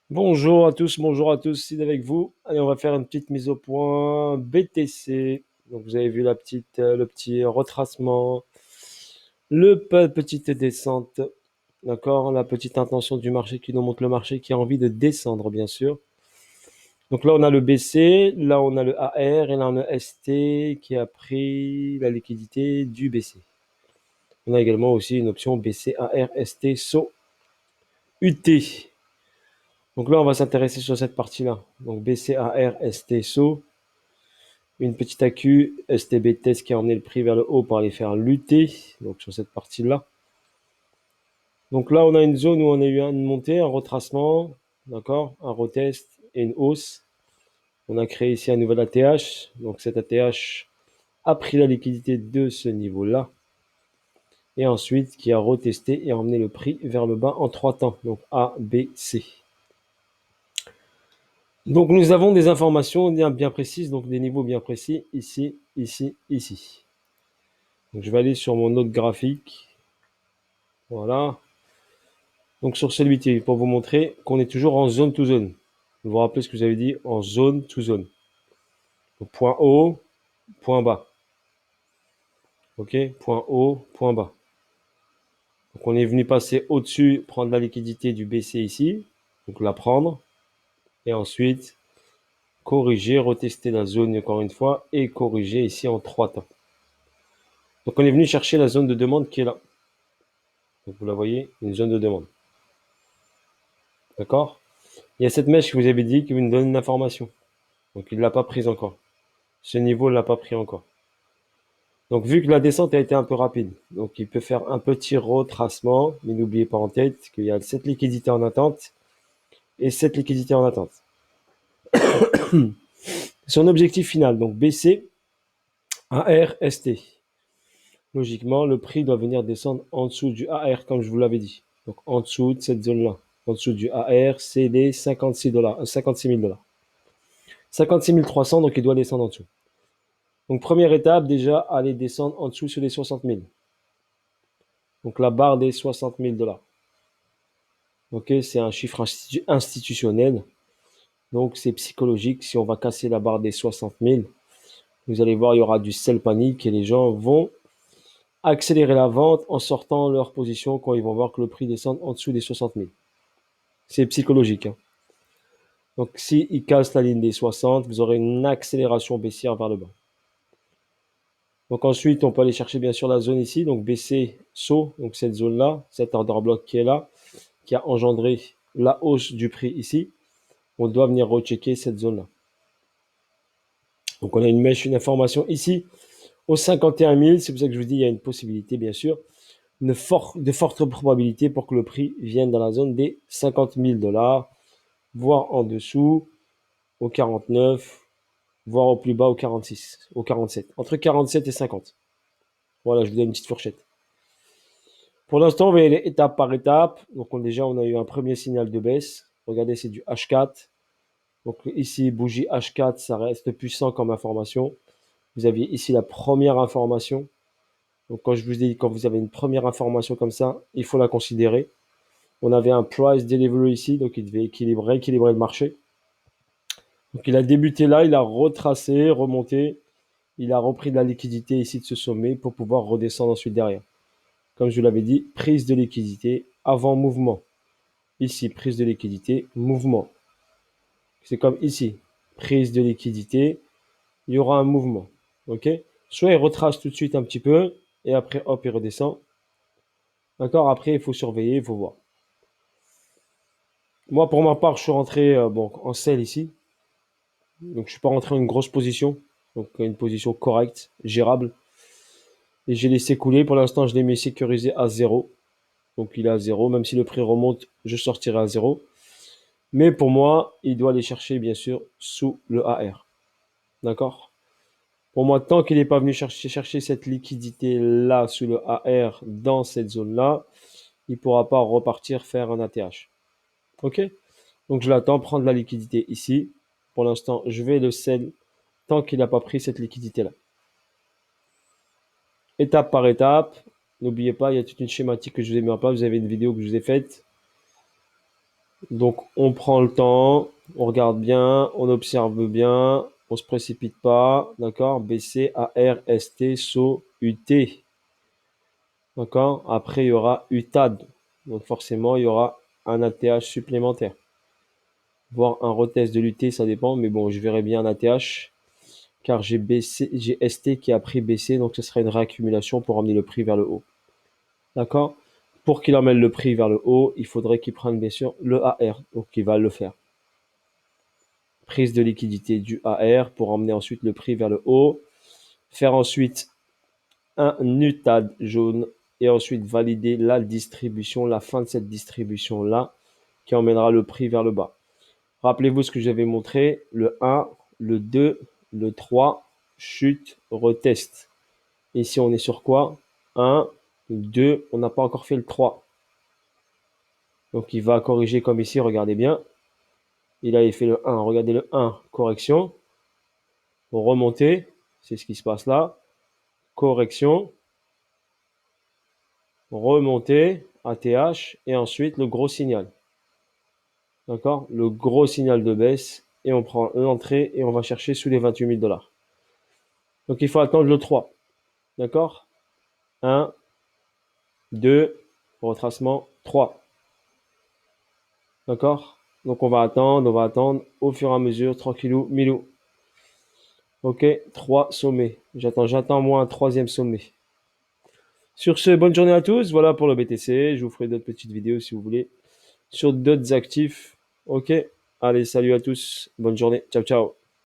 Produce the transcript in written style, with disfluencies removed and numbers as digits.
Bonjour à tous, Sid avec vous. Allez, on va faire une petite mise au point BTC. Donc vous avez vu le petit retracement, petite descente, d'accord, la petite intention du marché qui nous montre le marché qui a envie de descendre, bien sûr. Donc là on a le BC, là on a le AR et là on a le ST qui a pris la liquidité du BC. On a également aussi une option BC AR ST SO UT. Donc là, on va s'intéresser sur cette partie-là. Donc BCAR, STSO, une petite AQ, STB test qui a emmené le prix vers le haut pour aller faire lutter. Donc sur cette partie-là. Donc là, on a une zone où on a eu une montée, un retracement, d'accord, un retest et une hausse. On a créé ici un nouvel ATH. Donc cet ATH a pris la liquidité de ce niveau-là. Et ensuite, qui a retesté et a emmené le prix vers le bas en trois temps. Donc A, B, C. Donc nous avons des informations bien précises, donc des niveaux bien précis, ici, ici, ici. Donc je vais aller sur mon autre graphique. Voilà. Donc sur celui-ci, pour vous montrer qu'on est toujours en zone to zone. Vous vous rappelez ce que vous avez dit en zone to zone. Donc, point haut, point bas. Ok, point haut, point bas. Donc on est venu passer au-dessus, prendre la liquidité du BC ici. Donc la prendre. Et ensuite, corriger, retester la zone encore une fois et corriger ici en trois temps. Donc on est venu chercher la zone de demande qui est là. Donc vous la voyez, une zone de demande. D'accord? Il y a cette mèche que vous avez dit qui vous nous donne une information. Donc il ne l'a pas prise encore. Ce niveau ne l'a pas pris encore. Donc vu que la descente a été un peu rapide, donc il peut faire un petit retracement, mais n'oubliez pas en tête qu'il y a cette liquidité en attente et cette liquidité en attente. Son objectif final, donc BC, AR, ST. Logiquement, le prix doit venir descendre en dessous du AR, comme je vous l'avais dit. Donc en dessous de cette zone-là. En dessous du AR, c'est les 56 dollars, 56 000 dollars. 56 300, donc il doit descendre en dessous. Donc première étape, déjà, aller descendre en dessous sur les 60 000. Donc la barre des 60 000 dollars. Ok, c'est un chiffre institutionnel. Donc c'est psychologique. Si on va casser la barre des 60 000, vous allez voir, il y aura du sell panique et les gens vont accélérer la vente en sortant leur position quand ils vont voir que le prix descend en dessous des 60 000. C'est psychologique, hein. Donc s'ils cassent la ligne des 60, vous aurez une accélération baissière vers le bas. Donc ensuite, on peut aller chercher bien sûr la zone ici, donc BC, SO, donc cette zone-là, cet order block qui est là, qui a engendré la hausse du prix ici. On doit venir rechecker cette zone-là. Donc on a une mèche, une information ici, au 51 000, c'est pour ça que je vous dis, il y a une possibilité, bien sûr, de fortes probabilités pour que le prix vienne dans la zone des 50 000 dollars, voire en dessous, au 49, voire au plus bas au 46, au 47. Entre 47 et 50. Voilà, je vous donne une petite fourchette. Pour l'instant, on va y aller étape par étape. Donc déjà, on a eu un premier signal de baisse. Regardez, c'est du H4. Donc ici, bougie H4, ça reste puissant comme information. Vous aviez ici la première information. Donc quand je vous dis, quand vous avez une première information comme ça, il faut la considérer. On avait un price delivery ici, donc il devait équilibrer le marché. Donc il a débuté là, il a retracé, remonté, il a repris de la liquidité ici de ce sommet pour pouvoir redescendre ensuite derrière. Comme je vous l'avais dit, prise de liquidité avant mouvement. Ici, prise de liquidité, mouvement. C'est comme ici, prise de liquidité, il y aura un mouvement. Ok? Soit il retrace tout de suite un petit peu, et après, hop, il redescend. D'accord? Après, il faut surveiller, il faut voir. Moi, pour ma part, je suis rentré en sell ici. Donc, je suis pas rentré en une grosse position. Donc, une position correcte, gérable. Et j'ai laissé couler. Pour l'instant, je l'ai mis sécurisé à zéro. Donc, il est à zéro. Même si le prix remonte, je sortirai à zéro. Mais pour moi, il doit aller chercher, bien sûr, sous le AR. D'accord? Pour moi, tant qu'il n'est pas venu chercher cette liquidité-là sous le AR dans cette zone-là, il ne pourra pas repartir faire un ATH. OK? Donc je l'attends prendre la liquidité ici. Pour l'instant, je vais le sell tant qu'il n'a pas pris cette liquidité-là. Étape par étape. N'oubliez pas, il y a toute une schématique que je vous ai mis en place. Vous avez une vidéo que je vous ai faite. Donc, on prend le temps, on regarde bien, on observe bien, on se précipite pas, d'accord? BC, AR, ST, SO, UT, d'accord? Après, il y aura UTAD. Donc, forcément, il y aura un ATH supplémentaire. Voire un retest de l'UT, ça dépend, mais bon, je verrai bien un ATH, car j'ai BC, j'ai ST qui a pris BC, donc ce sera une réaccumulation pour emmener le prix vers le haut. D'accord? Pour qu'il emmène le prix vers le haut, il faudrait qu'il prenne bien sûr le AR, donc il va le faire. Prise de liquidité du AR pour emmener ensuite le prix vers le haut. Faire ensuite un UTAD jaune et ensuite valider la distribution, la fin de cette distribution-là qui emmènera le prix vers le bas. Rappelez-vous ce que j'avais montré, le 1, le 2, le 3, chute, retest. Ici, on est sur quoi? 1, 2, on n'a pas encore fait le 3. Donc, il va corriger comme ici, regardez bien. Il avait fait le 1, regardez le 1, correction. Remonter, c'est ce qui se passe là. Correction, remonter, ATH, et ensuite le gros signal. D'accord? Le gros signal de baisse, et on prend l'entrée et on va chercher sous les 28 000 $. Donc, il faut attendre le 3. D'accord? 1, 2, retracement, 3. D'accord? Donc on va attendre au fur et à mesure, tranquillou, milou. Ok, 3 sommets. J'attends moi un troisième sommet. Sur ce, bonne journée à tous. Voilà pour le BTC. Je vous ferai d'autres petites vidéos si vous voulez sur d'autres actifs. Ok, allez, salut à tous. Bonne journée. Ciao, ciao.